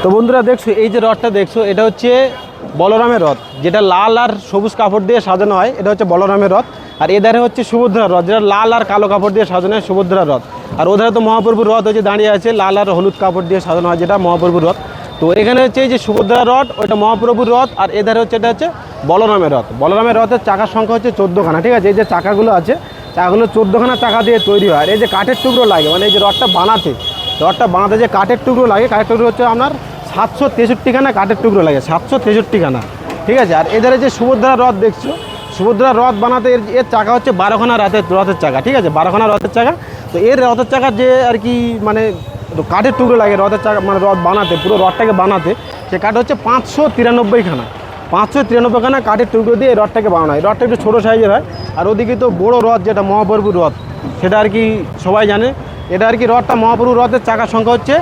তো বন্ধুরা দেখছো এই যে রথটা দেখছো এটা হচ্ছে বলরামের রথ, যেটা লাল আর সবুজ কাপড় দিয়ে সাজানো হয়, এটা হচ্ছে বলরামের রথ। আর এধারে হচ্ছে সুভদ্রার রথ, যেটা লাল আর কালো কাপড় দিয়ে সাজানো হয়, সুভদ্রার রথ। আর ওধারে তো মহাপ্রভুর রথ হচ্ছে দাঁড়িয়ে আছে, লাল আর হলুদ কাপড় দিয়ে সাজানো হয়, যেটা মহাপ্রভুর রথ। তো এখানে হচ্ছে এই যে সুভদ্রার রথ, ওইটা মহাপ্রভুর রথ। আর এধারে হচ্ছে এটা হচ্ছে বলরামের রথ। বলরামের রথের চাকার সংখ্যা হচ্ছে 14খানা, ঠিক আছে। এই যে চাকাগুলো আছে, চাকাগুলো 14খানা চাকা দিয়ে তৈরি হয়। আর এই যে কাঠের টুকরো লাগে, মানে এই যে রথটা বানাতে যে কাঠের টুকরো লাগে, কাঠের টুকরো হচ্ছে আপনার 763খানা কাঠের টুকরো লাগে, 763খানা, ঠিক আছে। আর এধারে যে সুভদ্রার রথ দেখছো, সুভদ্রার রথ বানাতে এর চাকা হচ্ছে 12খানা রথের চাকা, ঠিক আছে, 12খানা রথের চাকা। তো এর রথের চাকা যে আর কি মানে কাঠের টুকরো লাগে রথের চাকা, মানে রথ বানাতে, পুরো রথটাকে বানাতে, সে কাঠ হচ্ছে 593খানা, 593খানা কাঠের টুকরো দিয়ে এই রথটাকে বানানো হয়। রথটা একটু ছোটো সাইজের হয়। আর ওদিকে তো বড়ো রথ, যেটা মহাপ্রভুর রথ, সেটা আর কি সবাই জানে। এটা আর কি রথটা মহাপ্রভুর রথের চাকার সংখ্যা হচ্ছে